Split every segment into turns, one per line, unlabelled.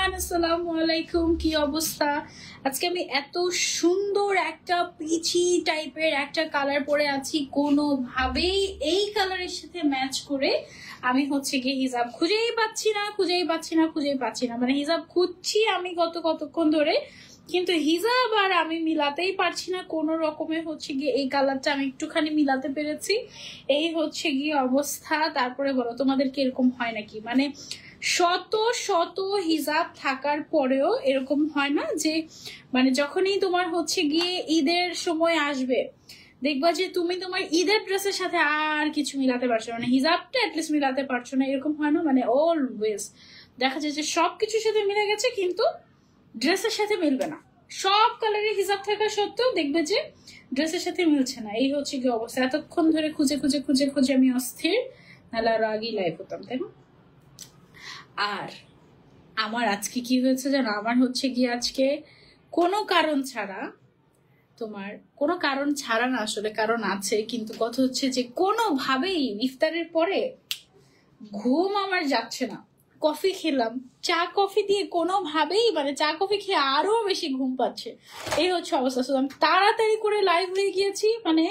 Everyone, আসসালামু আলাইকুম। কি অবস্থা? আজকে আমি এত সুন্দর একটা পিচি টাইপের একটা কালার পরে আছি, কোনোভাবেই এই কালারের সাথে ম্যাচ করে আমি হচ্ছে কি হিজাব খুঁজেই পাচ্ছি না। মানে হিজাব খুঁজছি আমি কতক্ষণ ধরে, কিন্তু হিজাব আর আমি মিলাতেই পারছি না কোনো রকমে। হচ্ছে গিয়ে এই কালারটা আমি একটুখানি মিলাতে পেরেছি, এই হচ্ছে গিয়ে অবস্থা। তারপরে বলো, তোমাদেরকে এরকম হয় নাকি? মানে শত শত হিজাব থাকার পরেও এরকম হয় না যে মানে যখনই তোমার হচ্ছে গিয়ে ঈদের সময় আসবে, দেখবা যে তুমি তোমার ঈদের ড্রেসের সাথে আর কিছু মিলাতে পারছো না, মানে হিজাবটা অ্যাটলিস্ট মিলাতে পারছো না, এরকম হয় না? মানে অলওয়েজ দেখা যায় যে সবকিছুর সাথে মিলে গেছে কিন্তু ড্রেসের সাথে মিলবে না। সব কালারের হিজাব থাকা সত্ত্বেও দেখবে যে ড্রেসের সাথে মিলছে না। এই হচ্ছে কি অবস্থা। এতক্ষণ ধরে খুঁজে আমি অস্থির, নাহলে আরো আগেই লাইভ হতাম, তাই না? আর আমার আজকে কি হয়েছে জানো? আমার হচ্ছে গিয়ে আজকে কোনো কারণ ছাড়া, তোমার কোনো কারণ ছাড়া না, আসলে কারণ আছে, কিন্তু কথা হচ্ছে যে কোনোভাবেই ইফতারের পরে ঘুম আমার যাচ্ছে না। কফি খেলাম, চা কফি দিয়ে কোনোভাবেই মানে চা কফি খেয়ে আরো বেশি ঘুম পাচ্ছে। এই হচ্ছে অবস্থা। আমি তাড়াতাড়ি করে লাইভ হয়ে গিয়েছি, মানে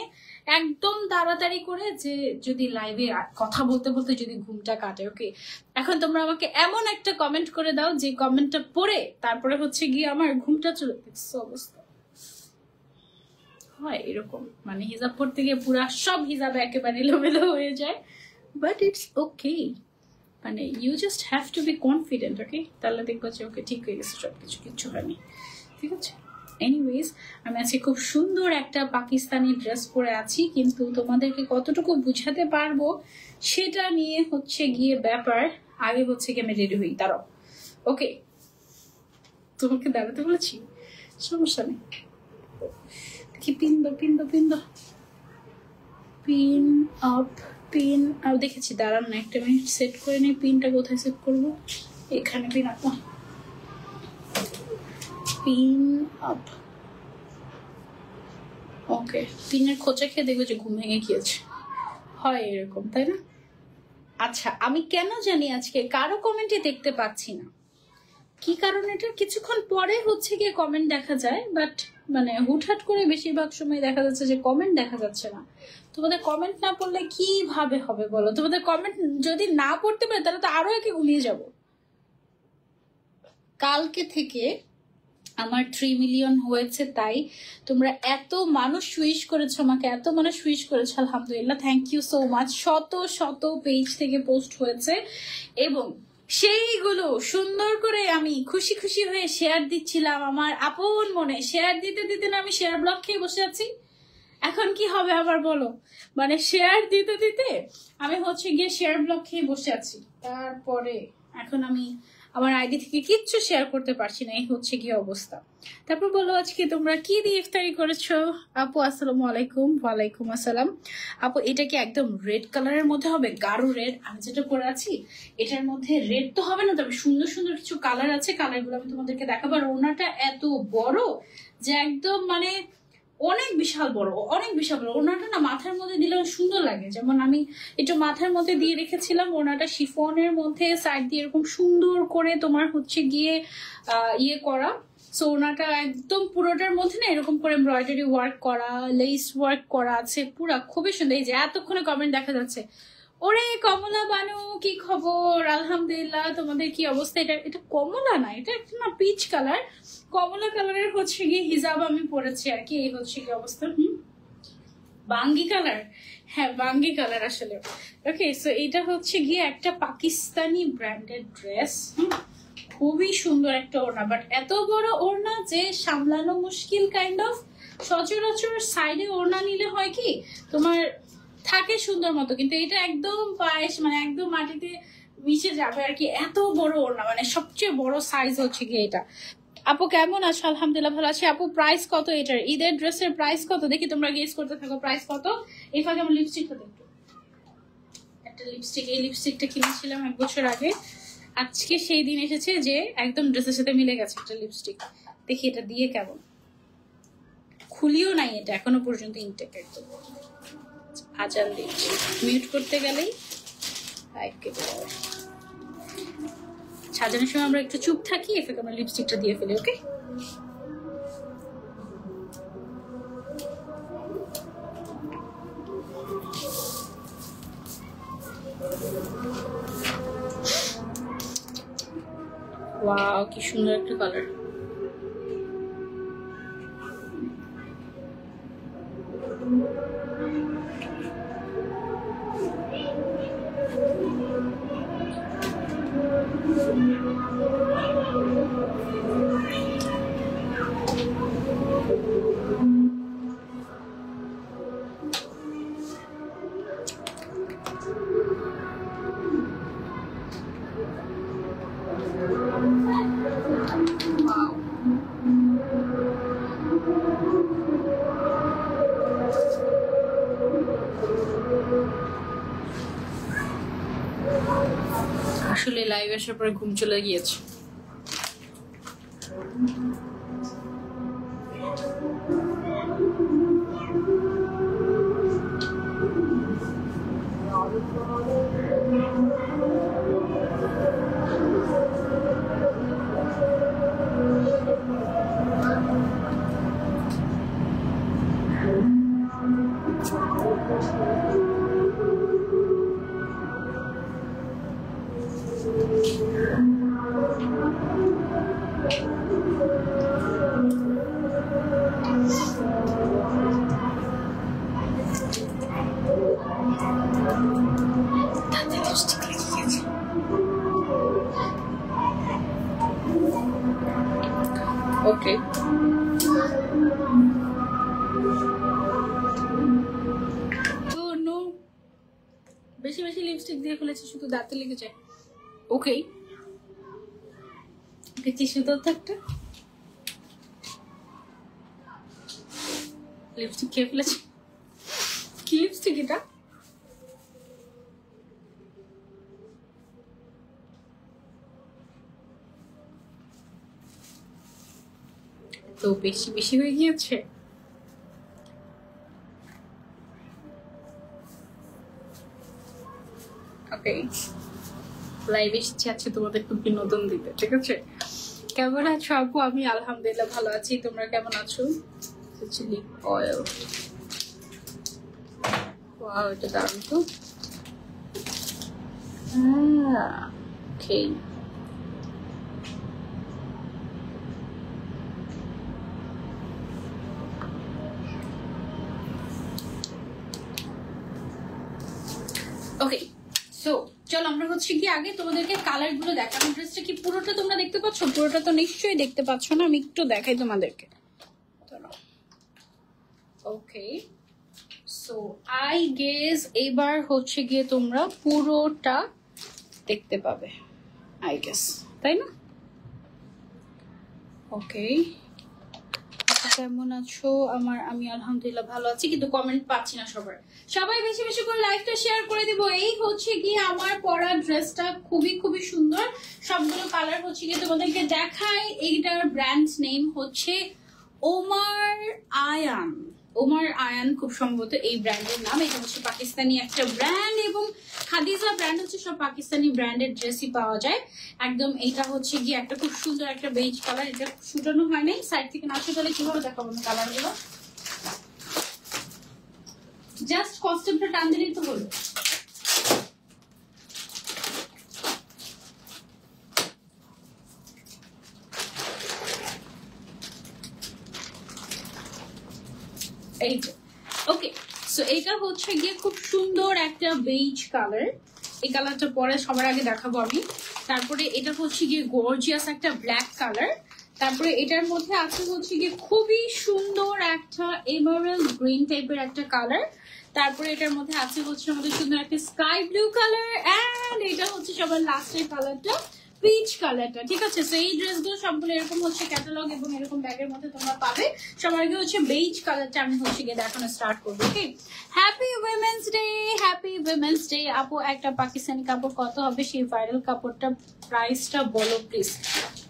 একদম তাড়াতাড়ি করে, যে যদি লাইভে কথা বলতে বলতে যদি ঘুমটা কাটে। ওকে, এখন তোমরা আমাকে এমন একটা কমেন্ট করে দাও যে কমেন্টটা পড়ে তারপরে হচ্ছে গিয়ে আমার ঘুমটা চলে গেছে। অবস্থা হয় এরকম, মানে হিজাব পড়তে গিয়ে পুরা সব হিজাব একেবারে এলোমেলো হয়ে যায়, বাট ইটস ওকে। মানে you just have to be confident. Okay, তাহলে দেখবো যে ওকে ঠিক হয়ে গেছে সবকিছু, কিচ্ছু হয়নি, ঠিক আছে? এনিওয়েজ, আমি আজকে খুব সুন্দর একটা পাকিস্তানি ড্রেস পরে আছি, কিন্তু তোমাদেরকে কতটুকু বুঝাতে পারবো সেটা নিয়ে হচ্ছে গিয়ে ব্যাপার। আগে হচ্ছে গিয়ে আমি রেডি হই, দাঁড়াও। ওকে, তোমাকে দাঁড়াতে বলেছি, সমস্যা নেই। কি পিন আপ, পিন আপ দেখেছি, দাঁড়ান না একটা মিনিট, সেট করে নিই। পিনটা কোথায় সেট করবো? এখানে পিন আপ, পিন আপ। ওকে, পিনের খোঁচা খেয়ে দেখবো যে ঘুম ভেঙে গিয়েছে, হয় এরকম, তাই না? আচ্ছা, আমি কেন জানি আজকে কারো কমেন্টে দেখতে পাচ্ছি না, কি কারণ এটা? কিছুক্ষণ পরে হচ্ছে গিয়ে কমেন্ট দেখা যায়, বাট মানে হুটহাট করে বেশিরভাগ সময় দেখা যাচ্ছে যে কমেন্ট দেখা যাচ্ছে না। তোমাদের কমেন্ট না পড়লে কিভাবে হবে বলো? তোমাদের কমেন্ট যদি না পড়তে পারে তাহলে তো আরো একে ঘুমিয়ে যাব। কালকে থেকে আমার 3 মিলিয়ন হয়েছে, তাই তোমরা এত মানুষ উইশ করেছো আমাকে, এত মানুষ উইশ করেছো, আলহামদুলিল্লাহ, থ্যাংক ইউ সো মাচ। শত পেজ থেকে পোস্ট হয়েছে এবং সেইগুলো সুন্দর করে আমি খুশি হয়ে শেয়ার দিচ্ছিলাম আমার আপন মনে। শেয়ার দিতে না আমি শেয়ার ব্লক খেয়ে বসে আছি। এখন কি হবে আবার বলো? মানে শেয়ার দিতে আমি হচ্ছে গিয়ে শেয়ার ব্লক খেয়ে বসে আছি। তারপরে এখন আমি আমার আইডি থেকে কিচ্ছু শেয়ার করতে পারছি না, এই হচ্ছে কি অবস্থা। তারপর বলো, আজকে তোমরা কি দিয়ে ইফতারি করেছো? আপু আসসালামু আলাইকুম। ওয়ালাইকুম আসসালাম। আপু, এটা কি একদম রেড কালারের মধ্যে হবে? গাঢ় রেড। আমি যেটা পরে আছি এটার মধ্যে রেড তো হবে না, তবে সুন্দর সুন্দর কিছু কালার আছে, কালারগুলো আমি তোমাদেরকে দেখাবো। আর ওনাটা এত বড় যে একদম মানে অনেক বিশাল বড়। ওনাটা না মাথার মধ্যে দিলে সুন্দর লাগে, যেমন আমি একটু মাথার মধ্যে দিয়ে রেখেছিলাম। ওনাটা শিফনের মধ্যে সাইড দিয়ে এরকম সুন্দর করে তোমার হচ্ছে গিয়ে ইয়ে করা। সো ওনাটা একদম পুরোটার মধ্যে না এরকম করে এমব্রয়ডারি ওয়ার্ক করা, লেস ওয়ার্ক করা আছে, পুরা খুবই সুন্দর। এই যে এতক্ষণে কমেন্ট দেখা যাচ্ছে, ওরে কমলা বানু কি খবর? আলহামদুলিল্লাহ, তোমাদের কি অবস্থা? এটা কমলা না, এটা একটা না পিচ কালার, কমলা কালারের হচ্ছে গিয়ে হিজাব আমি পরেছি আর কি। এই হচ্ছে কি অবস্থা। বাঙ্গি কালার, হ্যাঁ বাঙ্গি কালার আসলে। ওকে, সো এটা হচ্ছে গিয়ে একটা পাকিস্তানি ব্র্যান্ডেড ড্রেস, খুবই সুন্দর একটা ওড়না, বাট এত বড় ওড়না যে সামলানো মুশকিল কাইন্ড অফ। সচরাচর সাইডে ওড়না নিলে হয় কি তোমার থাকে সুন্দর মতো, কিন্তু এটা একদম পায়েস মানে একদম মাটিতে মিশে যাবে আর কি, এত বড় ওড়না, মানে সবচেয়ে বড় সাইজ হচ্ছে গিয়ে এটা। আপু কেমন আছো? আলহামদুলিল্লাহ ভালো আছি। আপু প্রাইস কত এটার? ঈদের ড্রেসের প্রাইস কত? দেখি তোমরা গেস করতে থাকো প্রাইস কত। এই ফাঁকে আমার লিপস্টিকটা দেখো, একটা লিপস্টিক, এই লিপস্টিকটা কিনেছিলাম 1 বছর আগে। আজকে সেই দিন এসেছে যে একদম ড্রেসের সাথে মিলে গেছে একটা লিপস্টিক। দেখি এটা দিয়ে কেমন। খুলিও নাই এটা এখনো পর্যন্ত, ইনটেক একদম। আজান দিচ্ছি, মিউট করতে গেলেই লাইভ কেটে যাবে। সাজানোর সময় আমরা একটু চুপ থাকি, এফেক্ট আমরা লিপস্টিকটা দিয়ে ফেলি। ওকে, ওয়াও কি সুন্দর একটা কালার। আসলে লাইভ আসার পরে ঘুম চলে গিয়েছে। ওকে, বেশি বেশি লিপস্টিক দিয়ে ফেলেছি, শুধু দাঁতে লেগে যায়। ওকে, টিস্যু তো একটা লিপস্টিক খেয়ে ফেলেছি। কি লিপস্টিক এটা? তো বেশি বেশি হয়ে গিয়েছে। ওকে, লাইভ এসেছি আছে তোমাদের খুব বিনোদন দিতে, ঠিক আছে? কেমন আছো আপু? আমি আলহামদুলিল্লাহ ভালো আছি, তোমরা কেমন আছো? লিপ অয়েল, ওয়াও এটা দারুণ তো। ওকে, ওকে সো চলো আমরা হচ্ছে কি আগে তোমাদেরকে কালার গুলো দেখাবো। ড্রেসটা কি পুরোটা তোমরা দেখতে পাচ্ছ? পুরোটা তো নিশ্চয়ই দেখতে পাচ্ছ না, আমি একটু দেখাই তোমাদেরকে। ওকে সো আই গেস এবার হচ্ছে গিয়ে তোমরা পুরোটা দেখতে পাবে, আই গেস, তাই না? ওকে, কেমন আছো? আমি আলহামদুলিল্লাহ ভালো আছি, কিন্তু কমেন্ট পাচ্ছি না সবার। সবাই বেশি বেশি করে লাইভটা শেয়ার করে দিব। এই হচ্ছে কি আমার পরা ড্রেসটা, খুবই খুবই সুন্দর। সবগুলো কালার হচ্ছে কি তোমাদেরকে দেখাই। এইটার ব্র্যান্ড নেম হচ্ছে ওমার আয়ান। ওমার আয়ান খুব সম্ভবত এই ব্র্যান্ডের নাম। এটা হচ্ছে পাকিস্তানি একটা ব্র্যান্ড, এবং খাদিজা ব্র্যান্ড হচ্ছে সব পাকিস্তানি ব্র্যান্ডের ড্রেসই পাওয়া যায় একদম। এটা হচ্ছে গিয়ে একটা খুব সুন্দর একটা বেজ কালার। এটা শুটানো হয় নাই, সাইড থেকে না শুটালে কিভাবে দেখাবো আমি কালার গুলো? জাস্ট কস্টিউমটা টান দিলেই তো হলো। এই যে ওকে সো এটা হচ্ছে গিয়ে খুব সুন্দর একটা বেজ কালার। এই কালারটা পরে সবার আগে দেখাবো আমি। তারপরে এটা হচ্ছে গিয়ে গর্জিয়াস একটা ব্ল্যাক কালার। তারপরে এটার মধ্যে আছে হচ্ছে গিয়ে খুবই সুন্দর একটা এমারাল্ড গ্রিন টাইপের একটা কালার। তারপরে এটার মধ্যে আছে হচ্ছে আমাদের সুন্দর একটা স্কাই ব্লু কালার, এন্ড এটা হচ্ছে সবার লাস্টের কালারটা পিচ কালারটা, ঠিক আছে? সো এই ড্রেসগুলো সবগুলো এরকম হচ্ছে ক্যাটালগ এবং এরকম ব্যাগের মধ্যে তোমরা পাবে। সবার আগে হচ্ছে বেজ কালারটা আমি হচ্ছে গিয়ে দেখানো স্টার্ট করবো। Okay, happy women's day, happy women's day. আপু একটা পাকিস্তানি কাপড় কত হবে? সেই ভাইরাল কাপড়টা প্রাইসটা বলো প্লিজ।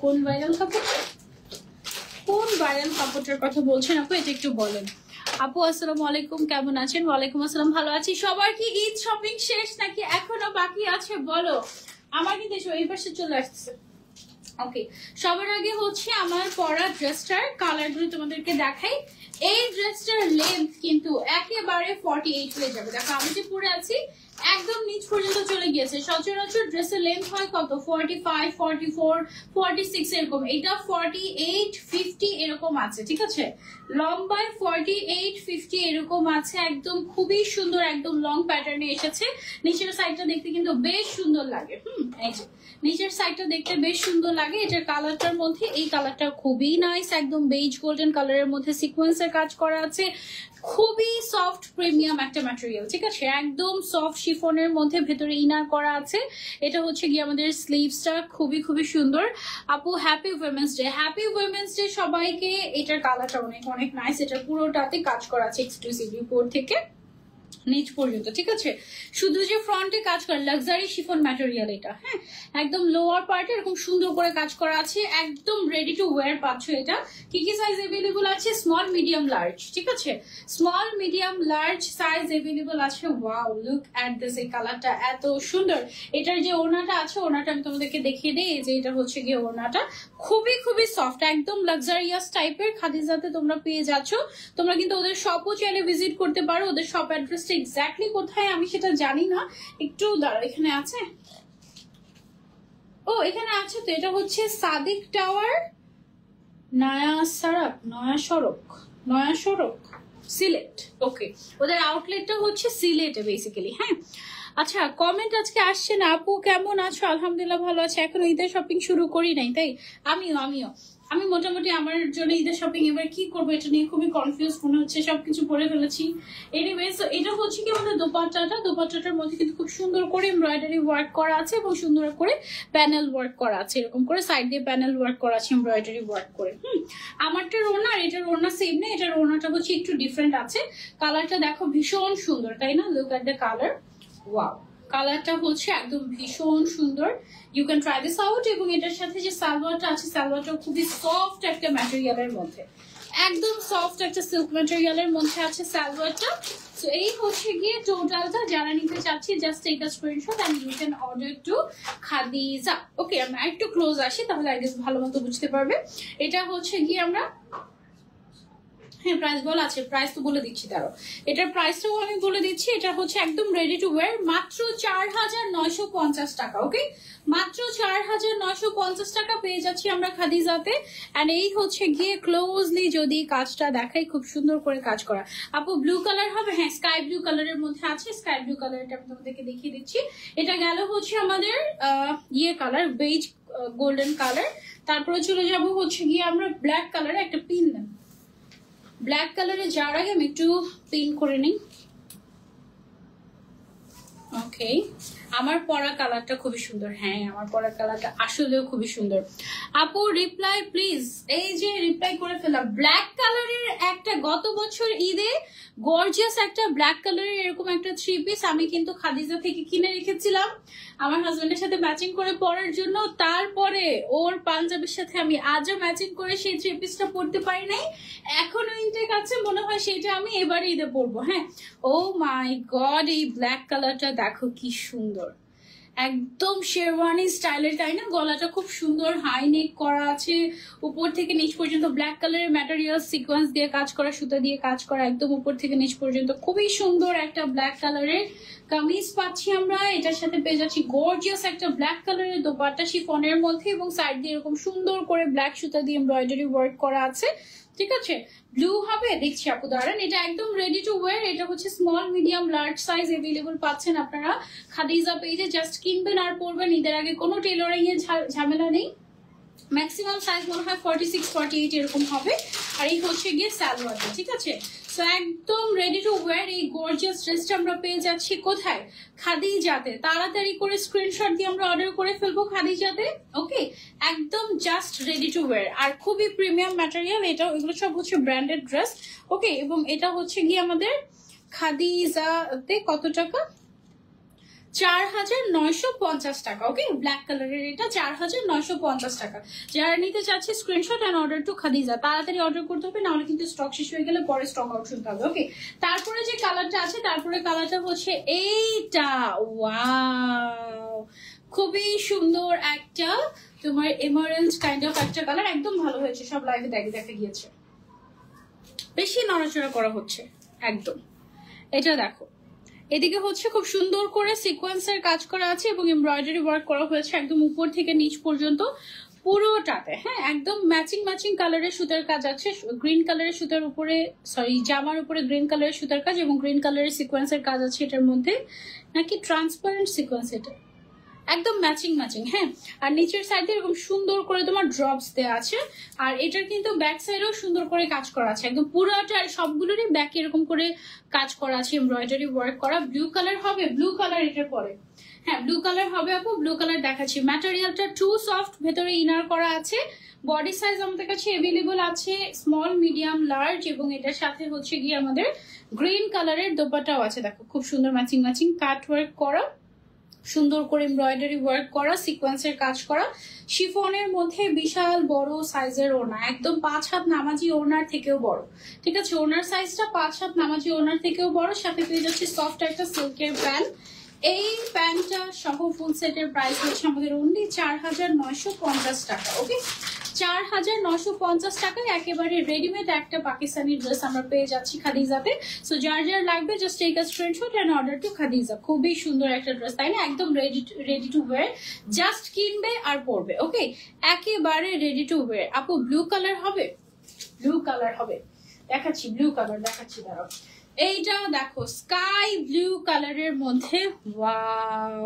কোন ভাইরাল কাপড়? কোন ভাইরাল কাপড়টার কথা বলছেন আপু, এটা একটু বলেন। আপু আসসালামু আলাইকুম, কেমন আছেন? ওয়ালাইকুম আসসালাম, ভালো আছি। সবার কি ঈদ শপিং শেষ নাকি এখনো বাকি আছে বলো? আমার কিন্তু এই পাশে চলে আসছে। ওকে, সবার আগে হচ্ছে আমার পরা ড্রেসটার কালারগুলো তোমাদেরকে দেখাই। এই ড্রেসটার লেন্থ কিন্তু একেবারে 48 হয়ে যাবে। দেখো আমি যে পরে আছি একদম নিচ পর্যন্ত চলে গিয়েছে। সচরাচর ড্রেসের লেন্থ হয় কত 45, 44, 46 এরকম, এটা 48, 50 এরকম আছে, ঠিক আছে। লম্বায় 48, 50 এরকম আছে, একদম খুবই সুন্দর, একদম লং প্যাটার্নে এসেছে। নিচের সাইডটা দেখতে কিন্তু বেশ সুন্দর লাগে। এই যে নিচের সাইডটা দেখতে বেশ সুন্দর লাগে। এটার কালারটার মধ্যে এই কালারটা খুবই নাইস, একদম বেজ গোল্ডেন কালারের মধ্যে সিকোয়েন্সের কাজ করা আছে। খুবই সফট প্রিমিয়াম একটা ম্যাটেরিয়াল, ঠিক আছে, একদম সফট শিফনের মধ্যে ভেতরে ইনার করা আছে। এটা হচ্ছে কি আমাদের স্লিভসটা, খুবই খুবই সুন্দর। আপু happy women's day. Happy women's day সবাইকে। এটার কালারটা অনেক অনেক নাইস। এটা পুরোটাতে কাজ করা আছে এক্সক্লুসিভলি উপর থেকে নিচ পর্যন্ত, ঠিক আছে। শুধু যে ফ্রন্টে কাজ করে লাক্সারি শিফন ম্যাটেরিয়াল এটা, হ্যাঁ, একদম লোয়ার পার্টে এরকম সুন্দর করে কাজ করা আছে, একদম রেডি টু ওয়্যার পাচ্ছ। এটা কি কি সাইজ अवेलेबल আছে? স্মল, মিডিয়াম, লার্জ, ঠিক আছে। Small, medium, large size available আছে। ওয়াও, লুক এট দিস, এই কালারটা এত সুন্দর। এটার যে ওড়নাটা আছে, ওড়নাটা আমি তোমাদেরকে দেখিয়ে দিই। এই যে এটা হচ্ছে গিয়ে ওড়নাটা, খুবই খুবই সফট, একদম লাক্সারিয়াস টাইপের। খাদিজাতে তোমরা পেয়ে যাচ্ছ। তোমরা কিন্তু ওদের শপও চাইলে ভিজিট করতে পারো। ওদের শপ অ্যাড্রেসটা এক্স্যাক্টলি কোথায় আমি সেটা জানি না, একটু দাঁড়াও, এখানে আছে, ও এখানে আছে তো। এটা হচ্ছে সাদিক টাওয়ার, নয়া সড়ক সিলেট। ওকে, ওদের আউটলেটটা হচ্ছে সিলেটে বেসিক্যালি, হ্যাঁ। আচ্ছা, কমেন্ট আজকে আসছে না। আপু কেমন আছো? আলহামদুলিল্লাহ ভালো আছে। এখন ঈদের শপিং শুরু করি নাই, তাই আমি মোটামুটি আমার জন্য ঈদের শপিং এবার কি করবো এটা নিয়ে খুবই কনফিউজ মনে হচ্ছে, সবকিছু পরে ফেলেছি। এনিওয়েজ, এটা হচ্ছে কি আমাদের দোপাট্টাটার মধ্যে কিন্তু খুব সুন্দর করে এমব্রয়ডারি ওয়ার্ক করা আছে এবং সুন্দর করে প্যানেল ওয়ার্ক করা আছে, এরকম করে সাইড দিয়ে প্যানেল ওয়ার্ক করা আছে এমব্রয়ডারি ওয়ার্ক করে। আমারটার ওড়না আর এটার ওড়না সেম না, এটার ওড়নাটা হচ্ছে একটু ডিফারেন্ট আছে। কালারটা দেখো ভীষণ সুন্দর, তাই না? Look at the colour, wow, কালারটা হচ্ছে একদম ভীষণ সুন্দর। You can try this out. এবং এটার সাথে যে সালোয়ারটা আছে, সালোয়ারটা খুবই সফট একটা ম্যাটেরিয়ালের মধ্যে, একদম সফট একটা সিল্ক ম্যাটেরিয়ালের মধ্যে আছে সালোয়ারটা। সো এই হচ্ছে গিয়ে টোটালটা। যারা নিতে চাচ্ছি just take a screenshot and you can order to Khadija. Okay, আমি একটু ক্লোজ আসি, তাহলে আই গেস ভালো মতো বুঝতে পারবে। এটা হচ্ছে গিয়ে আমরা, হ্যাঁ প্রাইস বলা আছে, প্রাইস তো বলে দিচ্ছি, তারও এটার প্রাইসটাও আমি বলে দিচ্ছি। এটা হচ্ছে একদম রেডি টু ওয়্যার, মাত্র 4950 টাকা। ওকে, মাত্র 4950 টাকা পেয়ে যাচ্ছি আমরা খাদিজাতে। এন্ড এই হচ্ছে গিয়ে ক্লোজলি যদি কাজটা দেখাই, খুব সুন্দর করে কাজ করা। আপু ব্লু কালার হবে? হ্যাঁ, স্কাই ব্লু কালারের মধ্যে আছে। স্কাই ব্লু কালারটা আমি তোমাদেরকে দেখিয়ে দিচ্ছি। এটা গেল হচ্ছে আমাদের ইয়ে কালার, বেজ গোল্ডেন কালার। তারপরে চলে যাব হচ্ছে গিয়ে আমরা ব্ল্যাক কালারে, একটা পিন দেন ব্ল্যাক কালারে যাওয়ার আগে আমি একটু পিন করে নিই। ওকে, আমার পরা কালারটা খুবই সুন্দর। হ্যাঁ, আমার পরা কালারটা আসলেও খুবই সুন্দর। আপু রিপ্লাই প্লিজ। এই যে রিপ্লাই করে ফেলাম। ব্ল্যাক কালারের একটা গত বছর ঈদে গর্জিয়াস একটা ব্ল্যাক কালারের এরকম একটা 3 পিস আমি কিন্তু খাদিজা থেকে কিনে রেখেছিলাম আমার হাজবেন্ডের সাথে ম্যাচিং করে পরার জন্য। তারপরে ওর পাঞ্জাবির সাথে আমি আজও ম্যাচিং করে সেই 3 পিসটা পরতে পারি নাই, এখনো ইনটেক আছে। মনে হয় সেটা আমি এবারে ঈদে পরবো। হ্যাঁ, ও মাই গড, এই ব্ল্যাক কালারটা দেখো কি সুন্দর, একদম শেরওয়ানি স্টাইলের, তাই না? গলাটা খুব সুন্দর হাই নেক করা আছে, উপর থেকে নিচ পর্যন্ত ব্ল্যাক কালারের ম্যাটেরিয়াল সিকোয়েন্স দিয়ে কাজ করা, সুতা দিয়ে কাজ করা, একদম উপর থেকে নিচ পর্যন্ত খুবই সুন্দর একটা ব্ল্যাক কালারের কামিজ পাচ্ছি আমরা। এটার সাথে পেয়ে যাচ্ছি গর্জিয়াস একটা ব্ল্যাক কালারের দোপাট্টা শিফনের মধ্যে, এবং সাইড দিয়ে এরকম সুন্দর করে ব্ল্যাক সুতা দিয়ে এমব্রয়ডারি ওয়ার্ক করা আছে, ঠিক আছে। ব্লু হবে, দেখছি আপু দাঁড়ান। এটা একদম রেডি টু ওয়্যার। এটা হচ্ছে small, medium, large size available পাচ্ছেন আপনারা খাদিজা পেজে। জাস্ট কিনবেন আর পরবেন, ঈদের আগে কোনো টেলরিং এর ঝামেলা নেই। ম্যাক্সিমাম সাইজ মনে হয় 46, 48 এরকম হবে। আর এই হচ্ছে গিয়ে সালোয়ারটা, ঠিক আছে। সো একদম রেডি টু ওয়্যার এই গর্জিয়াস ড্রেসটা আমরা পেয়ে যাচ্ছি কোথায়? খাদিজাতে। তাড়াতাড়ি করে স্ক্রিনশট দিয়ে আমরা অর্ডার করে ফেলবো খাদিজাতে। ওকে, একদম জাস্ট রেডি টু ওয়্যার আর খুবই প্রিমিয়াম ম্যাটেরিয়াল। এটা এগুলো সব হচ্ছে ব্র্যান্ডেড ড্রেস। ওকে, এবং এটা হচ্ছে গিয়ে আমাদের খাদিজাতে কত টাকা? 4950 টাকা। ওকে, ব্ল্যাক কালারের এটা 4950 টাকা। যারা নিতে চাচ্ছে screenshot and order to Khadija, তাড়াতাড়ি অর্ডার করতে হবে, নাহলে কিন্তু স্টক শেষ হয়ে গেলে পরে স্টক আউট শুনতে হবে। ওকে, তারপরে যে কালারটা আছে, তারপরে কালারটা হচ্ছে এইটা। ওয়াও, খুবই সুন্দর একটা তোমার এমারেল্ড কাইন্ড অফ একটা কালার, একদম ভালো হয়েছে, সব লাইভে দেখা গিয়েছে, বেশি নড়াচড়া করা হচ্ছে একদম। এটা দেখো, এদিকে হচ্ছে খুব সুন্দর করে সিকোয়েন্সের কাজ করা আছে এবং এমব্রয়ডারি ওয়ার্ক করা হয়েছে একদম উপর থেকে নিচ পর্যন্ত পুরোটাতে। হ্যাঁ, একদম ম্যাচিং কালারের সুতার কাজ আছে, গ্রিন কালারের সুতার উপরে, সরি জামার উপরে গ্রিন কালারের সুতার কাজ এবং গ্রিন কালারের সিকোয়েন্সের কাজ আছে এটার মধ্যে, নাকি ট্রান্সপারেন্ট সিকোয়েন্স, এটা একদম ম্যাচিং। হ্যাঁ, আর নিচের সাইডে এরকম সুন্দর করে তোমার ড্রপস দেওয়া আছে, আর এটার কিন্তু ব্যাক সাইডেও সুন্দর করে কাজ করা আছে, একদম পুরোটা সবগুলোরই ব্যাক এরকম করে কাজ করা আছে, এমব্রয়ডারি ওয়ার্ক করা। ব্লু কালার হবে, ব্লু কালার এটার পরে, হ্যাঁ ব্লু কালার হবে আপু, ব্লু কালার দেখাচ্ছি। ম্যাটেরিয়ালটা টু সফট, ভেতরে ইনার করা আছে। বডি সাইজ আমাদের কাছে অ্যাভেলেবল আছে স্মল, মিডিয়াম, লার্জ, এবং এটার সাথে হচ্ছে গিয়ে আমাদের গ্রিন কালারের দোপাট্টাও আছে। দেখো খুব সুন্দর ম্যাচিং কাট ওয়ার্ক করা, সুন্দর করে এমব্রয়ডারি ওয়ার্ক করা, সিকোয়েন্সের কাজ করা, শিফনের মধ্যে বিশাল বড় সাইজের ওড়না, একদম 5 হাত নামাজি ওড়নার থেকেও বড়। ঠিক আছে, ওড়নার সাইজটা 5 হাত নামাজি ওড়নার থেকেও বড়, সাথে পেয়ে যাচ্ছে সফট একটা সিল্কের প্যান্ট। এই প্যান্টটা সহ ফুল সেটের প্রাইস হচ্ছে আমাদের অনলি 4950 টাকা। ওকে, 4950 টাকায় একেবারে রেডিমেড একটা পাকিস্তানি ড্রেস আমরা পেয়ে যাচ্ছি খাদিজাতে। সো যার লাগবে just take a screenshot and order to Khadija. খুবই সুন্দর একটা ড্রেস, তাই না? একদম রেডি টু ওয়্যার, জাস্ট কিনবে আর পরবে। ওকে, একেবারে রেডি টু ওয়্যার। আপু ব্লু কালার হবে, ব্লু কালার হবে, দেখাচ্ছি ব্লু কালার দেখাচ্ছি, দাঁড়াও। এইটা দেখো স্কাই ব্লু কালারের মধ্যে, ওয়াও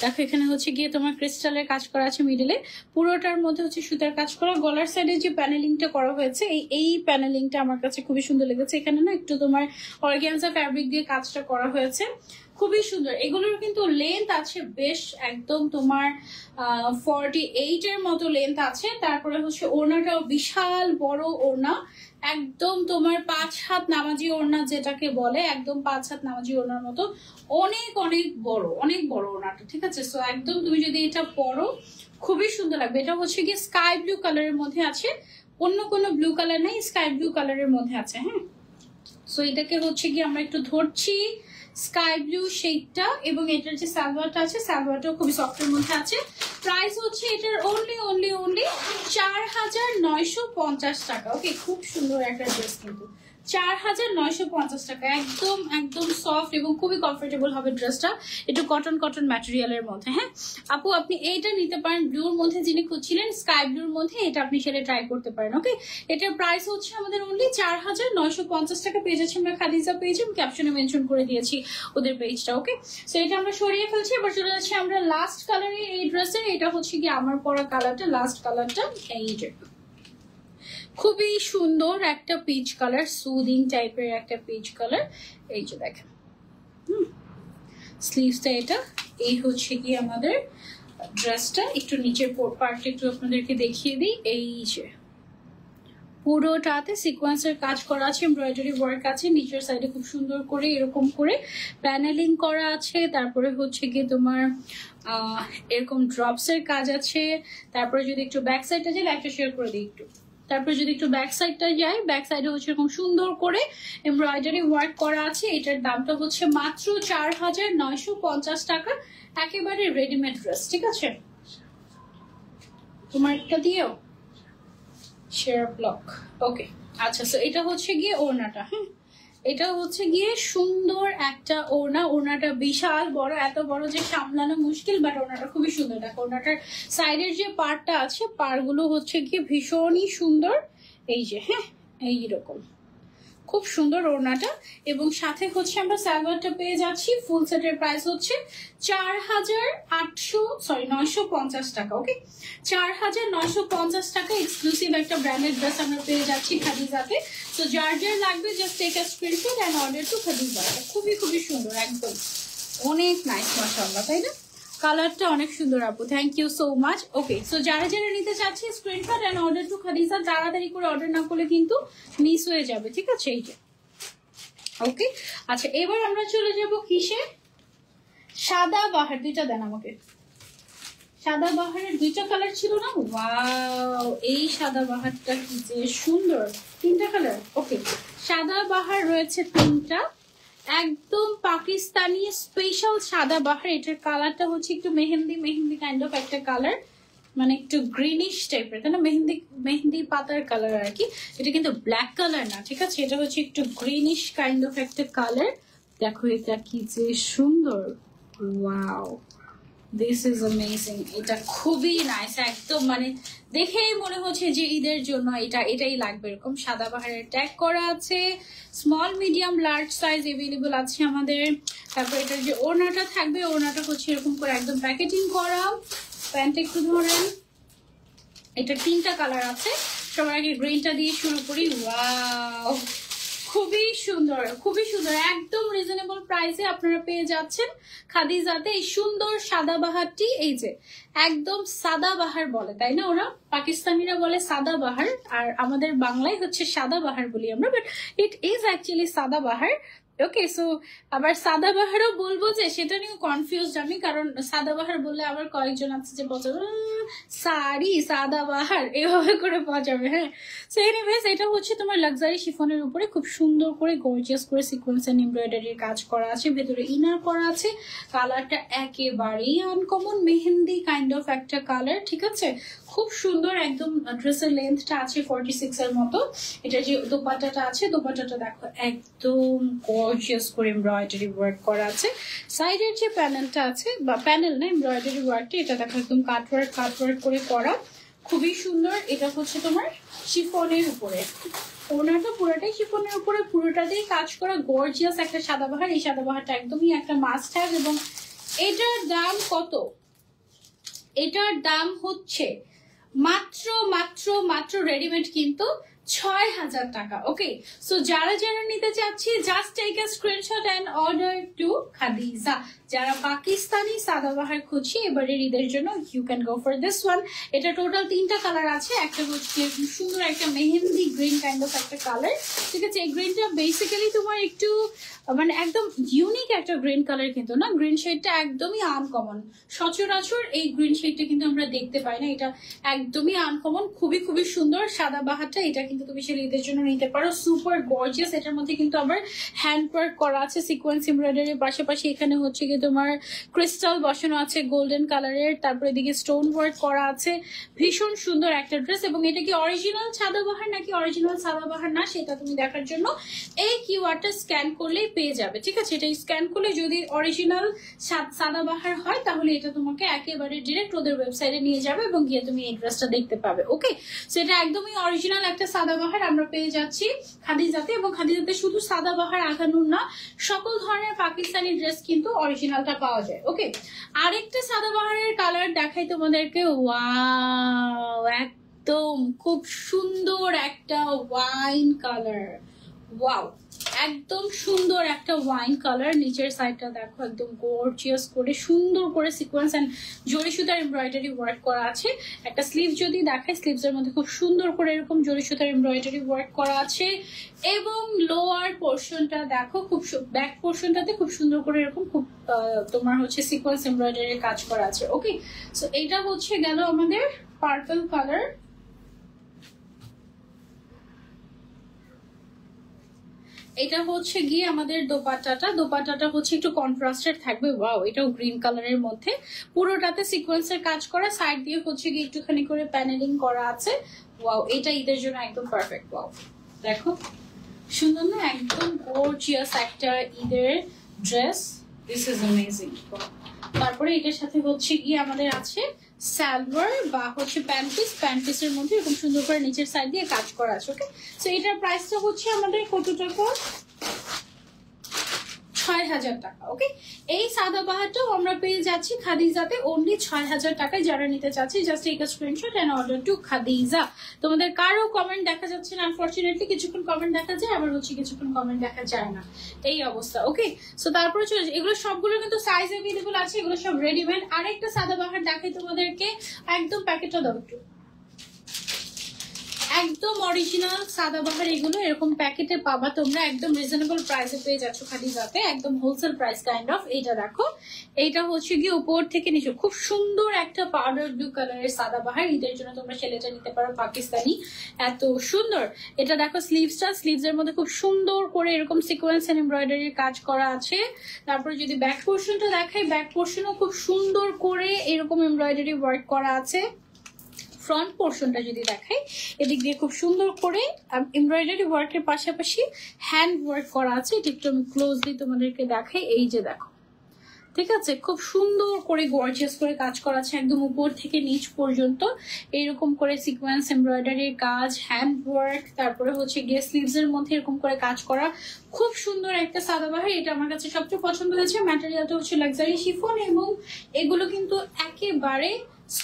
দেখো এখানে হচ্ছে গিয়ে তোমার ক্রিস্টালের কাজ করা আছে মিডলে, পুরোটার মধ্যে হচ্ছে সুতার কাজ করা। গলার সাইডে যে প্যানেলিংটা করা হয়েছে, এই প্যানেলিংটা আমার কাছে খুবই সুন্দর লেগেছে। এখানে না একটু তোমার অর্গানজা ফ্যাব্রিক দিয়ে কাজটা করা হয়েছে, খুবই সুন্দর। এগুলোর কিন্তু লেন্থ আছে বেশ, একদম তোমার 48 এর মতো লেন্থ আছে। তারপরে হচ্ছে ওড়নাটাও বিশাল বড় ওড়না, একদম তোমার 5 হাত নামাজি ওড়না যেটাকে বলে, একদম 5 হাত নামাজি ওড়নার মতো, অনেক বড়, অনেক বড় ওড়নাটা। ঠিক আছে, সো একদম তুমি যদি এটা পরো খুবই সুন্দর লাগবে। এটা হচ্ছে কি স্কাই ব্লু কালারের মধ্যে আছে, অন্য কোনো ব্লু কালার নেই, স্কাই ব্লু কালারের মধ্যে আছে। হ্যাঁ, সো এটাকে হচ্ছে কি আমরা একটু ধরছি স্কাই ব্লু শেডটা, এবং এটার যে সালোয়ারটা আছে সালোয়ারটাও খুবই সফটের মধ্যে আছে। প্রাইস হচ্ছে এটার অনলি 4950 টাকা। ওকে, খুব সুন্দর একটা ড্রেস, কিন্তু 4950 টাকা, একদম সফট এবং খুবই কমফোর্টেবল হবে ড্রেসটা, একটু কটন ম্যাটেরিয়ালের মধ্যে। হ্যাঁ আপু, আপনি এইটা নিতে পারেন ব্লুর মধ্যে, যিনি খুঁজছিলেন স্কাই ব্লুর মধ্যে, এটা আপনি সেটা ট্রাই করতে পারেন। ওকে, এটার প্রাইস হচ্ছে আমাদের অনলি 4950 টাকা। পেয়ে যাচ্ছি আমরা খাদিজা পেজ, আমি ক্যাপশনে মেনশন করে দিয়েছি ওদের পেজটা। ওকে, সো এটা আমরা সরিয়ে ফেলছি, এবার চলে যাচ্ছি আমরা লাস্ট কালারে এই ড্রেসের। এটা হচ্ছে কি আমার পরা কালারটা, লাস্ট কালারটা এইটা, খুবই সুন্দর একটা পিচ কালার, সুদিং টাইপের একটা পিচ কালার। এই যে দেখেন স্লিভসটা, এটা এই হচ্ছে কি আমাদের ড্রেসটা। একটু নিচের পার্টটা একটু আপনাদেরকে দেখিয়ে দিই। এই যে পুরোটাতে সিকোয়েন্সের কাজ করা আছে, এমব্রয়ডারি ওয়ার্ক আছে, নিচের সাইডে খুব সুন্দর করে এরকম করে প্যানেলিং করা আছে। তারপরে হচ্ছে কি তোমার এরকম ড্রপসের কাজ আছে। তারপরে যদি একটু ব্যাক সাইডটা যাই, লাইটটা শেয়ার করে দিই একটু। তারপরে যদি একটু ব্যাক সাইডটা যাই, ব্যাক সাইডে হচ্ছে এরকম সুন্দর করে এমব্রয়ডারি ওয়ার্ক করা আছে। এটার দামটা হচ্ছে মাত্র 4950 টাকা, একেবারে রেডিমেড ড্রেস। ঠিক আছে, তোমার একটা দিয়েও শেয়ার ব্লক। ওকে, আচ্ছা, সো এটা হচ্ছে গিয়ে ওড়নাটা। হ্যাঁ, এটা হচ্ছে গিয়ে সুন্দর একটা ওড়না, ওড়নাটা বিশাল বড়, এত বড় যে সামলানো মুশকিল, বাট ওড়নাটা খুবই সুন্দর। দেখো ওড়নাটার সাইডের যে পার্টটা আছে, পাড়গুলো হচ্ছে গিয়ে ভীষণই সুন্দর। এই যে হ্যাঁ, এইরকম খুব সুন্দর ওড়নাটা, এবং সাথে হচ্ছে আমরা সালোয়ারটা পেয়ে যাচ্ছি। ফুল সেটের প্রাইস হচ্ছে 950 টাকা। ওকে, 4950 টাকা এক্সক্লুসিভ একটা ব্র্যান্ডেড ড্রেস আমরা পেয়ে যাচ্ছি খাদিজাতে। তো যার লাগবে just take a screenshot and order to Khadija. খুবই সুন্দর, একদম অনেক নাইস, মাশাআল্লাহ, তাই না? কালারটা অনেক সুন্দর আপু, thank you so much. Okay, so যারা নিতে চাচ্ছি screenshot and order to Khadija, তাড়াতাড়ি করে অর্ডার না করলে কিন্তু মিস হয়ে যাবে। ঠিক আছে, এই যে ওকে। আচ্ছা, এবার আমরা চলে যাব কিসে? সাদা বাহার। দুইটা দেন আমাকে, সাদা বাহারের দুইটা কালার ছিল না? ওয়াও, এই সাদা বাহারটা কি যে সুন্দর, তিনটা কালার। ওকে, সাদা বাহার রয়েছে তিনটা, একদম পাকিস্তানি স্পেশাল সাদাবাহার। এটার কালারটা হচ্ছে একটু মেহেন্দি মেহেন্দি কাইন্ড অফ একটা কালার, মানে একটু গ্রিনিশ টাইপের, তাই না? মেহেন্দি মেহেন্দি পাতার কালার আর কি। এটা কিন্তু ব্ল্যাক কালার না, ঠিক আছে? এটা হচ্ছে একটু গ্রিনিশ কাইন্ড অফ একটা কালার। দেখো এটা কি যে সুন্দর, ওয়াও, দিস ইজ অ্যামেজিং। এটা খুবই নাইস, একদম মানে দেখেই মনে হচ্ছে যে ঈদের জন্য এটাই লাগবে। এরকম সাদাবাহারের ট্যাগ করা আছে, small medium large size available আছে আমাদের। তারপর এটার যে ওড়নাটা থাকবে, ওড়নাটা হচ্ছে এরকম করে একদম প্যাকেটিং করা। প্যান্ট একটু ধরেন, এটা 3টা কালার আছে। সবার আগে গ্রিনটা দিয়ে শুরু করি। ওয়াও, খুবই সুন্দর, খুবই সুন্দর, একদম রিজনেবল প্রাইসে আপনারা পেয়ে যাচ্ছেন খাদিজাতে এই সুন্দর সাদাবাহারটি। এই যে একদম সাদাবাহার বলে, তাই না? ওরা পাকিস্তানিরা বলে সাদাবাহার, আর আমাদের বাংলায় হচ্ছে সাদাবাহার বলি আমরা, but it is actually sadabahar. Okay, so আবার সাদাবাহারও বলবো যে সেটা নিয়ে কনফিউজড আমি, কারণ সাদাবাহার বললে আবার কয়েকজন আছে যে পচাবে সারি সাদাবাহার এভাবে করে পচাবে। হ্যাঁ, সো এনিওয়েজ এটা হচ্ছে তোমার লাক্সারি শিফনের উপরে খুব সুন্দর করে গর্জিয়াস করে সিকোয়েন্স এন্ড এমব্রয়ডারির কাজ করা আছে, ভেতরে ইনার করা আছে। কালারটা একেবারেই আনকমন, মেহেন্দি কাইন্ড অফ একটা কালার, ঠিক আছে? খুব সুন্দর, একদম ড্রেসের লেন্থটা আছে 46 এর মতো। এটা যে দোপাট্টাটা আছে, দোপাট্টাটা দেখো একদম গর্জিয়াস করে এমব্রয়ডারি ওয়ার্ক করা আছে। সাইডের যে প্যানেলটা আছে, বা প্যানেল না, এমব্রয়ডারি ওয়ার্কটা, এটা দেখো একদম কাটওয়ার্ক করে করা, খুবই সুন্দর। এটা হচ্ছে তোমার শিফনের উপরে, ওনাটা পুরোটাই শিফনের উপরে, পুরোটাতেই কাজ করা গর্জিয়াস একটা সাদাবাহার। এই সাদাবাহারটা একদমই একটা মাস্ট হ্যাভ। এবং এটার দাম কত? এটার দাম হচ্ছে মাত্র মাত্র মাত্র রেডিমেড কিন্তু ৬,০০০ টাকা। ওকে, সো যারা যারা নিতে চাচ্ছি, just take a screenshot and order to Khadija. যারা পাকিস্তানি সাদাবাহার খুঁজছি এবারের ঈদের জন্য, you can go for this one. এটা টোটাল 3টা কালার আছে। একটা হচ্ছে সুন্দর একটা মেহেন্দি গ্রিন কাইন্ড অফ একটা কালার, ঠিক আছে? এই গ্রিনটা বেসিক্যালি তোমার একটু মানে একদম ইউনিক একটা গ্রিন কালার কিন্তু না, গ্রিন শেডটা একদমই আনকমন। সচরাচর এই গ্রিন শেডটা কিন্তু আমরা দেখতে পাই না, এটা একদমই আনকমন, খুবই খুবই সুন্দর সাদাবাহারটা। এটা কিন্তু তুমি সেটা ঈদের জন্য নিতে পারো, সুপার গর্জিয়াস। এটার মধ্যে কিন্তু আবার হ্যান্ড ওয়ার্ক করা আছে সিকোয়েন্স এমব্রয়ডারির পাশাপাশি এখানে হচ্ছে কি তোমার ক্রিস্টাল বসানো আছে গোল্ডেন কালারের, তারপরে এদিকে স্টোন ওয়ার্ক করা আছে। ভীষণ সুন্দর একটা ড্রেস। এবং এটা কি অরিজিনাল সাদাবাহার নাকি অরিজিনাল সাদাবাহার না সেটা তুমি দেখার জন্য এই কিউআরটা স্ক্যান করলেই পেয়ে যাবে, ঠিক আছে? এটা স্ক্যান করলে যদি অরিজিনাল সাদাবাহার হয় তাহলে এটা তোমাকে একেবারে ডিরেক্ট ওদের ওয়েবসাইটে নিয়ে যাবে এবং গিয়ে তুমি এই ড্রেসটা দেখতে পাবে। ওকে, সেটা একদমই অরিজিনাল একটা সাদাবাহার আমরা পেয়ে যাচ্ছি খাদিজাতে। এবং খাদিজাতে শুধু সাদাবাহার আগানোর না, সকল ধরনের পাকিস্তানি ড্রেস কিন্তু অরিজিনালটা পাওয়া যায়। ওকে, আরেকটা সাদাবাহারের কালার দেখাই তোমাদেরকে। ওয়াও, একদম খুব সুন্দর একটা ওয়াইন কালার। ওয়াও, একদম সুন্দর একটা ওয়াইন কালার। নিচের সাইডটা দেখো একদম গর্জিয়াস করে সুন্দর করে সিকোয়েন্স এন্ড জরি সুতার এমব্রয়ডারি ওয়ার্ক করা আছে। একটা স্লিভ যদি দেখাই, স্লিভস এর মধ্যে খুব সুন্দর করে এরকম জরি সুতার এমব্রয়ডারি ওয়ার্ক করা আছে। এবং লোয়ার পোর্শনটা দেখো, খুব ব্যাক পোর্শনটাতে খুব সুন্দর করে এরকম খুব তোমার হচ্ছে সিকোয়েন্স এমব্রয়ডারি কাজ করা আছে। ওকে, সো এটা হচ্ছে গেল আমাদের পার্পল কালার। এটা হচ্ছে গিয়ে আমাদের দোপাট্টাটা হচ্ছে একটু কন্ট্রাস্টেড থাকবে। ওয়াও, এটাও গ্রিন কালারের মধ্যে, পুরোটাতে সিকোয়েন্সের কাজ করা, সাইড দিয়ে হচ্ছে গিয়ে একটুখানি করে প্যানেলিং করা আছে। ওয়াও, এটা ঈদের জন্য একদম পারফেক্ট। ওয়াও, দেখো সুন্দর না, একদম গর্জিয়াস একটা ঈদের ড্রেস। This is amazing. তারপরে এটার সাথে হচ্ছে গিয়ে আমাদের আছে সালোয়ার বা হচ্ছে প্যান্ট পিসের মধ্যে এরকম সুন্দর করে নিচের সাইড দিয়ে কাজ করা আছে। ওকে, সো এটার প্রাইসটা হচ্ছে আমাদের কত টাকা? ৬,০০০ টাকা। ওকে, এই সাদাবাহারটাও আমরা পেয়ে যাচ্ছি খাদিজাতে অনলি ৬,০০০ টাকায়। যারা নিতে চাচ্ছি just take a screenshot and order to Khadija. তোমাদের কারো কমেন্ট দেখা যাচ্ছে না আনফরচুনেটলি, কিছুক্ষণ কমেন্ট দেখা যায়, আবার হচ্ছে কিছুক্ষণ কমেন্ট দেখা যায় না, এই অবস্থা। ওকে, সো তারপরে চলে এগুলো সবগুলো কিন্তু সাইজ अवेलेबल আছে, এগুলো সব রেডিমেড। আরেকটা সাদাবাহার দেখাই তোমাদেরকে, একদম প্যাকেটটা দাও একটু, একদম অরিজিনাল সাদাবাহার, এগুলো এরকম প্যাকেটে পাবা তোমরা, একদম রিজনেবল প্রাইসে পেয়ে যাচ্ছ খাদিজাতে, একদম হোলসেল প্রাইস কাইন্ড অফ। এইটা দেখো, এইটা হচ্ছে গিয়ে উপর থেকে নিচে খুব সুন্দর একটা পাউডার ব্লু কালারের সাদাবাহার। ঈদের জন্য তোমরা সেলেটা নিতে পারো, পাকিস্তানি, এত সুন্দর। এটা দেখো স্লিভসটা, স্লিভসের মধ্যে খুব সুন্দর করে এরকম সিকোয়েন্স এন্ড এমব্রয়ডারির কাজ করা আছে। তারপরে যদি ব্যাক পোর্শনটা দেখাই, ব্যাক পোর্শনও খুব সুন্দর করে এরকম এমব্রয়ডারি ওয়ার্ক করা আছে। ফ্রন্ট পোর্শনটা যদি দেখাই, এদিক দিয়ে খুব সুন্দর করে এমব্রয়ডারি ওয়ার্কের পাশাপাশি হ্যান্ড ওয়ার্ক করা আছে। এটা একটু আমি ক্লোজলি তোমাদেরকে দেখাই, এই যে দেখো, ঠিক আছে, খুব সুন্দর করে গর্জিয়াস করে কাজ করা আছে একদম উপর থেকে নিচ পর্যন্ত। এইরকম করে সিকোয়েন্স এমব্রয়ডারির কাজ, হ্যান্ড ওয়ার্ক, তারপরে হচ্ছে গিয়ে স্লিভস এর মধ্যে এরকম করে কাজ করা, খুব সুন্দর একটা সাদাবাহার। এটা আমার কাছে সবচেয়ে পছন্দ হয়েছে। ম্যাটেরিয়ালটা হচ্ছে লাক্সারি শিফন এবং এগুলো কিন্তু একেবারে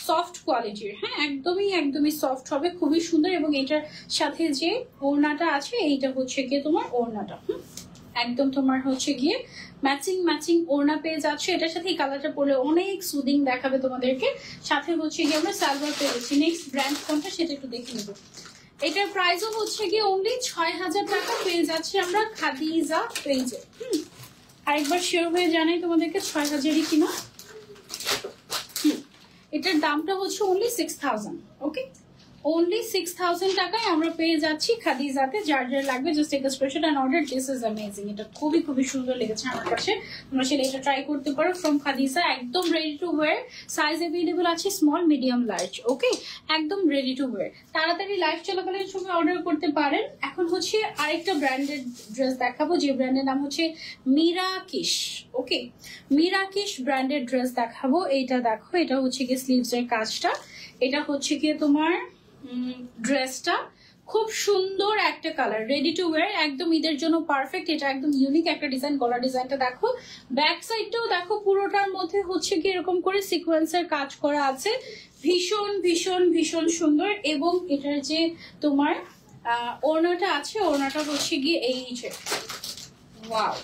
সফট কোয়ালিটির, হ্যাঁ, একদমই সফট হবে, খুবই সুন্দর। এবং এটার সাথে যে ওড়নাটা আছে, এইটা হচ্ছে গিয়ে তোমার ওড়নাটা, একদম তোমার হচ্ছে গিয়ে ম্যাচিং ওড়না পেয়ে যাচ্ছে। এটার সাথে এই কালারটা পরলে অনেক সুদিং দেখাবে তোমাদেরকে। সাথে হচ্ছে গিয়ে আমরা সালোয়ার পেয়ে যাচ্ছি। নেক্সট ব্র্যান্ড কোনটা সেটা একটু দেখে নেবো। এটার প্রাইসও হচ্ছে গিয়ে অনলি 6000 টাকা পেয়ে যাচ্ছি আমরা খাদিজা পেজে। আরেকবার শিওর হয়ে জানাই তোমাদেরকে 6000ই কিনা। এটার দামটা হচ্ছে অনলি 6000। ওকে, only 6000 টাকায় আমরা পেয়ে যাচ্ছি খাদিজাতে। যার যার লাগবে just take a screenshot and order. This is amazing. এটা খুবই সুন্দর লেগেছে আমার কাছে। তোমরা সেটা এটা ট্রাই করতে পারো ফ্রম খাদিজা। একদম ready to wire, size available আছে স্মল, মিডিয়াম, লার্জ। ওকে, একদম রেডি টু ওয়্যার। তাড়াতাড়ি লাইভ চলাকালীন সময় অর্ডার করতে পারেন। এখন হচ্ছে আরেকটা ব্র্যান্ডেড ড্রেস দেখাবো, যে ব্র্যান্ডের নাম হচ্ছে মিরাকিশ। ওকে, মিরাকিশ ব্র্যান্ডেড ড্রেস দেখাবো। এইটা দেখো, এটা হচ্ছে গিয়ে স্লিভস এর কাজটা, এটা হচ্ছে গিয়ে তোমার ড্রেসটা, খুব সুন্দর একটা কালার, রেডি টু ওয়্যার, একদম ঈদের জন্য পারফেক্ট। এটা একদম ইউনিক একটা ডিজাইন। গলা ডিজাইনটা দেখো, ব্যাক সাইডটাও দেখো, পুরোটার মধ্যে হচ্ছে কি এরকম করে সিকোয়েন্সের কাজ করা আছে, ভীষণ সুন্দর। এবং এটার যে তোমার ওড়নাটা আছে, ওড়নাটা হচ্ছে গিয়ে এই যে ওয়াও,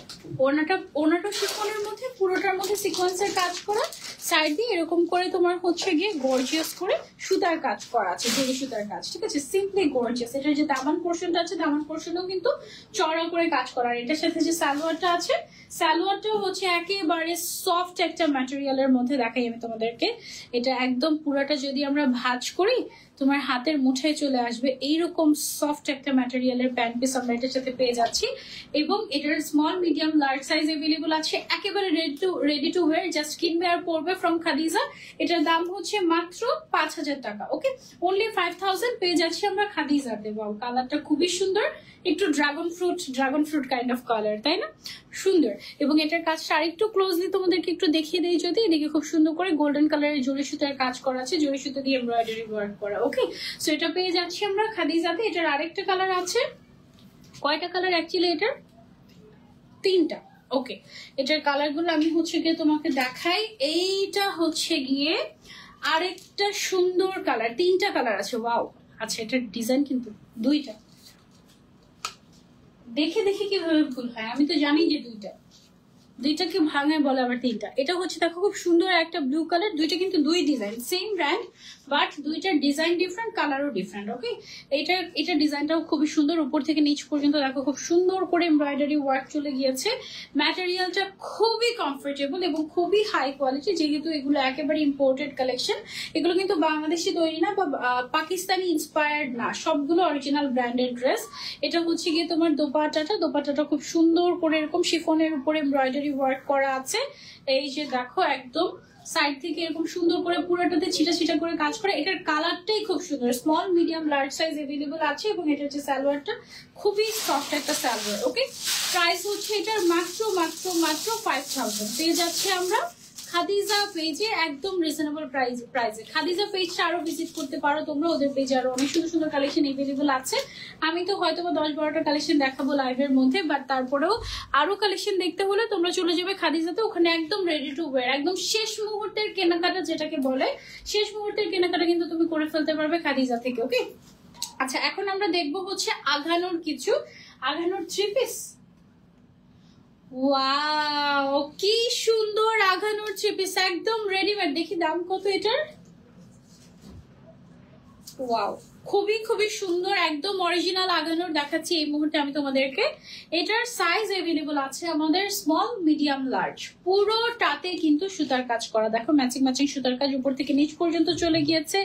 ওড়নাটা শিফনের মধ্যে পুরোটার মধ্যে সিকোয়েন্সের কাজ করা, সাইড দিয়ে এরকম করে তোমার হচ্ছে গিয়ে গর্জিয়াস করে সুতার কাজ করা আছে, জরি সুতার কাজ, ঠিক আছে, সিম্পলি গর্জিয়াস। এটার যে দামান পোর্শনটা আছে, দামান পোর্শনও কিন্তু চড়া করে কাজ করা। আর এটার সাথে যে সালোয়ারটা আছে, সালোয়ারটাও হচ্ছে একেবারে সফট একটা ম্যাটেরিয়ালের মধ্যে দেখাই আমি তোমাদেরকে। এটা একদম পুরোটা যদি আমরা ভাঁজ করি, তোমার হাতের মুঠায় চলে আসবে এইরকম সফট একটা ম্যাটেরিয়ালের প্যান্ট পিস আমরা এটার সাথে পেয়ে যাচ্ছি। এবং এটার small, medium, large size available আছে, একেবারে রেডি টু ওয়্যার। জাস্ট কিনবে আর পরবে ফ্রম খাদিজা। এটার দাম হচ্ছে মাত্র 5000 টাকা। ওকে, অনলি 5000 পেয়ে যাচ্ছি আমরা খাদিজাতে। ওয়াও, কালারটা খুবই সুন্দর, একটু dragon fruit kind of colour, তাই না? সুন্দর। এবং এটার কাজটা আরেকটু ক্লোজলি তোমাদেরকে একটু দেখিয়ে দেই যদি, এদিকে খুব সুন্দর করে গোল্ডেন কালারের জরি সুতার কাজ করা আছে, জরি সুতা দিয়ে এমব্রয়ডারি ওয়ার্ক করা। ওকে, সো এটা পেয়ে যাচ্ছি আমরা খাদিজাতে। এটার আরেকটা কালার আছে, কয়টা কালার অ্যাকচুয়ালি এটার? 3টা। ওকে, এটার কালারগুলো আমি হচ্ছে গিয়ে তোমাকে দেখাই। এইটা হচ্ছে গিয়ে আরেকটা সুন্দর কালার, 3টা কালার আছে। ওয়াও, আচ্ছা, এটার ডিজাইন কিন্তু 2টা। দেখে কিভাবে ভুল হয়? আমি তো জানি যে 2টাকে ভাঙায় বলে আবার 3টা। এটা হচ্ছে দেখো খুব সুন্দর একটা ব্লু কালার। 2টা কিন্তু 2 ডিজাইন, সেম ব্র্যান্ড, বাট 2টার ডিজাইন ডিফারেন্ট, কালারও ডিফারেন্ট। ওকে, এটা ডিজাইনটাও খুবই সুন্দর, উপর থেকে নিচ পর্যন্ত দেখো খুব সুন্দর করে এমব্রয়ডারি ওয়ার্ক চলে গিয়েছে। ম্যাটেরিয়ালটা খুবই কমফোর্টেবল এবং খুবই হাই কোয়ালিটি, যেহেতু এগুলো একেবারে ইম্পোর্টেড কালেকশন। এগুলো কিন্তু বাংলাদেশি তৈরি না বা পাকিস্তানি ইন্সপায়ার্ড না, সবগুলো অরিজিনাল ব্র্যান্ডেড ড্রেস। এটা হচ্ছে গিয়ে তোমার দোপাট্টাটা খুব সুন্দর করে এরকম শিফনের উপরে এমব্রয়ডারি ওয়ার্ক করা আছে। এই যে দেখো, একদম সাইড থেকে এরকম সুন্দর করে পুরোটাতে ছিটা করে কাজ করে। এটার কালারটাই খুব সুন্দর, small, medium, large size available আছে। এবং এটা হচ্ছে সালোয়ারটা, খুবই সফট একটা সালোয়ার। ওকে, প্রাইস হচ্ছে এটার মাত্র 5000 পেয়ে যাচ্ছে আমরা খাদিজা পেজে, একদম রিজনেবল প্রাইসে। খাদিজা পেজটা আরো ভিজিট করতে পারো তোমরা, ওদের পেজে আরো অনেক সুন্দর কালেকশন अवेलेबल আছে। আমি তো হয়তো 10-12টা কালেকশন দেখাবো লাইভের মধ্যে, বাট তারপরেও আরো কালেকশন দেখতে হলে তোমরা চলে যাবে খাদিজাতে। ওখানে একদম রেডি টু ওয়্যার, একদম শেষ মুহূর্তের কেনাকাটা যেটাকে বলে, শেষ মুহূর্তের কেনাকাটা কিন্তু তুমি করে ফেলতে পারবে খাদিজা থেকে। ওকে, আচ্ছা, এখন আমরা দেখবো হচ্ছে আঘানোর 3 পিস। ওয়াও, কি সুন্দর আঘানোর 3 পিস, একদম রেডিমেড। দেখি দাম কত এটার। ওয়াও, খুবই খুবই সুন্দর, একদম অরিজিনাল আগানোর দেখাচ্ছি এই মুহূর্তে আমি তোমাদেরকে। এটার সাইজ অ্যাভেলেবল আছে আমাদের স্মল, মিডিয়াম, লার্জ। পুরোটাতে কিন্তু সুতার কাজ করা, দেখো ম্যাচিং ম্যাচিং সুতার কাজ উপর থেকে নিচ পর্যন্ত চলে গিয়েছে।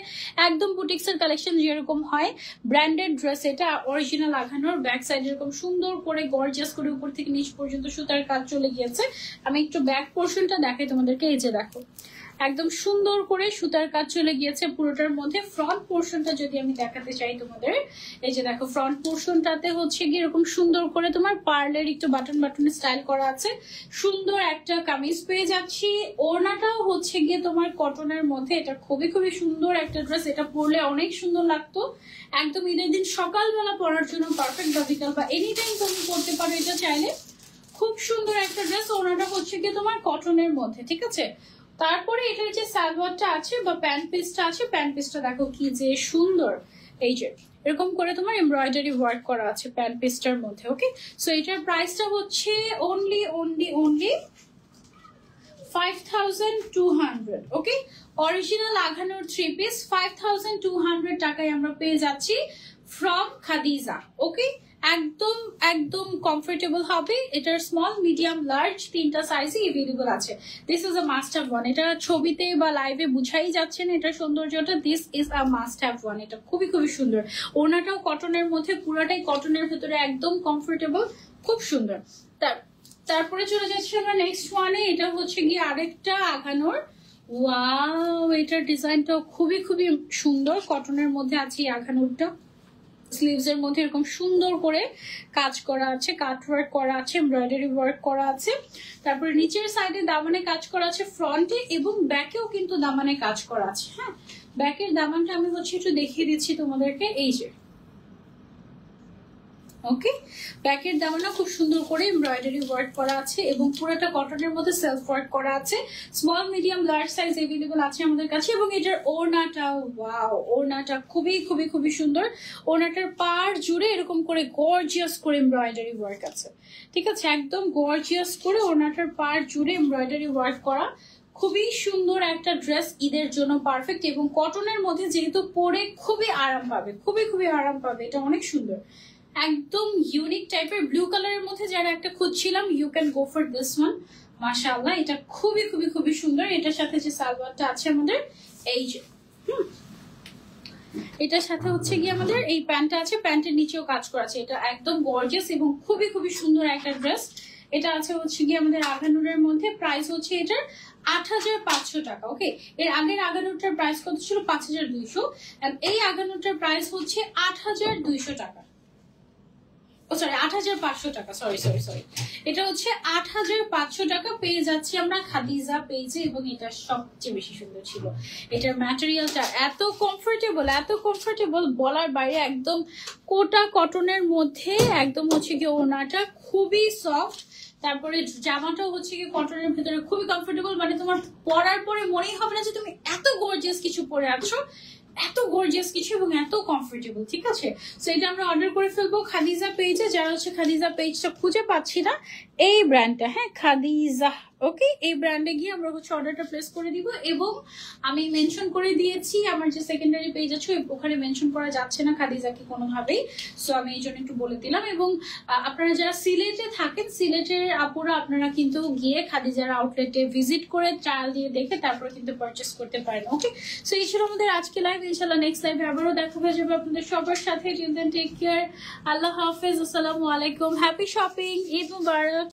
একদম বুটিক্সের কালেকশন যেরকম হয়, ব্র্যান্ডেড ড্রেস এটা অরিজিনাল আগানোর। ব্যাক সাইড এরকম সুন্দর করে গর্জিয়াস করে উপর থেকে নিচ পর্যন্ত সুতার কাজ চলে গিয়েছে। আমি একটু ব্যাক পোর্শনটা দেখাই তোমাদেরকে। এই যে দেখো একদম সুন্দর করে সুতার কাজ চলে গিয়েছে পুরোটার মধ্যে। ফ্রন্ট পোর্শনটা যদি আমি দেখাতে চাই তোমাদের, এই যে দেখো ফ্রন্ট পোর্শনটাতে হচ্ছে গিয়ে এরকম সুন্দর করে তোমার পার্লের একটু বাটন বাটনের স্টাইল করা আছে। সুন্দর একটা কামিজ পেয়ে যাচ্ছি। ওড়নাটাও হচ্ছে গিয়ে তোমার কটনের মধ্যে। এটা খুবই খুবই সুন্দর একটা ড্রেস, এটা পরলে অনেক সুন্দর লাগতো। একদম ঈদের দিন সকালবেলা পরার জন্য পারফেক্ট, বা বিকাল বা এনি টাইম তুমি পরতে পারো এটা চাইলে। খুব সুন্দর একটা ড্রেস। ওড়নাটা হচ্ছে গিয়ে তোমার কটনের মধ্যে, ঠিক আছে। তারপরে এটার যে সালোয়ারটা আছে বা প্যান্ট পিসটা আছে, প্যান্ট পিসটা দেখো কি যে সুন্দর। এই যে এরকম করে তোমার এমব্রয়ডারি ওয়ার্ক করা আছে প্যান্ট পিসটার মধ্যে। ওকে, সো এটার প্রাইসটা হচ্ছে অনলি 5200। ওকে, অরিজিনাল আঘানোর 3 পিস 5200 টাকায় আমরা পেয়ে যাচ্ছি ফ্রম খাদিজা। ওকে, একদম একদম কমফোর্টেবল হবে। এটার স্মল, মিডিয়াম, লার্জ তিনটা সাইজই এভেলেবল আছে। This is a must have one. এটা ছবিতে বা লাইভে বুঝাই যাচ্ছে না এটা সৌন্দর্যটা। This is a must have one. এটা খুবই খুবই সুন্দর। ওনাটাও কটনের মধ্যে, পুরাটাই কটনের ভেতরে, একদম কমফোর্টেবল, খুব সুন্দর। তারপরে চলে যাচ্ছি আমরা নেক্সট ওয়ানে। এটা হচ্ছে গিয়ে আরেকটা আঘানোর। ওয়াও, এটার ডিজাইনটাও খুবই খুবই সুন্দর। কটনের মধ্যে আছে এই আঘানোরটা। স্লিভস এর মধ্যে এরকম সুন্দর করে কাজ করা আছে, কাট ওয়ার্ক করা আছে, এমব্রয়ডারি ওয়ার্ক করা আছে। তারপরে নিচের সাইডে দামানে কাজ করা আছে, ফ্রন্টে এবং ব্যাকেও কিন্তু দামানে কাজ করা আছে। হ্যাঁ, ব্যাকের দামানটা আমি হচ্ছে একটু দেখিয়ে দিচ্ছি তোমাদেরকে। এই যে ওকে, ব্যাকের দামানটা খুব সুন্দর করে এমব্রয়ডারি ওয়ার্ক করা আছে এবং পুরোটা কটনের মধ্যে সেলফ ওয়ার্ক করা আছে। Small, medium, large size available আছে আমাদের কাছে। এবং এটার ওড়নাটা, ওয়াও, ওড়নাটা খুবই খুবই খুবই সুন্দর। ওড়নাটার পাড় জুড়ে এরকম করে গর্জিয়াস করে এমব্রয়ডারি ওয়ার্ক আছে, ঠিক আছে। একদম গর্জিয়াস করে ওড়নাটার পাড় জুড়ে এমব্রয়ডারি ওয়ার্ক করা। খুবই সুন্দর একটা ড্রেস, ঈদের জন্য পারফেক্ট। এবং কটনের মধ্যে যেহেতু পরে খুবই আরাম পাবে, খুবই খুবই আরাম পাবে। এটা অনেক সুন্দর, একদম ইউনিক টাইপের। ব্লু কালারের মধ্যে যারা একটা খুঁজছিলাম, you can go for this one. মাশাআল্লাহ, এটা খুবই খুবই খুবই সুন্দর। এটার সাথে যে সালোয়ারটা আছে আমাদের, এই যে এটার সাথে হচ্ছে গিয়ে আমাদের এই প্যান্টটা আছে, প্যান্টের নিচেও কাজ করা আছে। এটা একদম গর্জিয়াস এবং খুবই খুবই সুন্দর একটা ড্রেস। এটা আছে হচ্ছে গিয়ে আমাদের আঘানুরের মধ্যে। প্রাইস হচ্ছে এটার 8500 টাকা। ওকে, এর আগের আঘানুরটার প্রাইস কত ছিল? 5200। এই আঘানুরটার প্রাইস হচ্ছে 8200 টাকা। ও সরি, 8500 টাকা। সরি, এটা হচ্ছে 8500 টাকা পেয়ে যাচ্ছি আমরা খাদিজা পেজে। এবং এটা সবচেয়ে বেশি সুন্দর ছিল। এটার ম্যাটেরিয়ালটা এত কমফোর্টেবল বলার বাইরে। একদম কোটা কটনের মধ্যে, একদম হচ্ছে কি ওনাটা খুবই সফট। তারপরে জামাটাও হচ্ছে কি কটনের ভিতরে খুবই কমফোর্টেবল। মানে তোমার পরার পরে মনেই হবে না যে তুমি এত গর্জিয়াস কিছু পরে আছো, এত গর্জিয়াস কিছু এবং এত কমফোর্টেবল, ঠিক আছে। সো এটা আমরা অর্ডার করে ফেলবো খাদিজা পেজে। যারা হচ্ছে খাদিজা পেজটা খুঁজে পাচ্ছি না, এই ব্র্যান্ডটা, হ্যাঁ খাদিজা, ওকে, এই ব্র্যান্ডে গিয়ে আমরা হচ্ছে অর্ডারটা প্লেস করে দিব। এবং আমি মেনশন করে দিয়েছি আমার যে সেকেন্ডারি পেজ আছে ওখানে মেনশন করা যাচ্ছে না খাদিজাকে কোনোভাবেই। সো আমি এই জন্য একটু বলে দিলাম। এবং আপনারা যারা সিলেটে থাকেন, সিলেটের আপুরা আপনারা কিন্তু গিয়ে খাদিজার আউটলেটে ভিজিট করে ট্রায়াল দিয়ে দেখে তারপর কিন্তু পারচেস করতে পারেন। ওকে, সো এই ছিল আমাদের আজকে লাইভ। ইনশাআল্লাহ নেক্সট লাইভে আবারও দেখা হয়ে যাবে আপনাদের সবার সাথে। টিল দেন টেক কেয়ার, আল্লাহ হাফেজ, আসসালামু আলাইকুম, হ্যাপি শপিং, ঈদ মুবারক।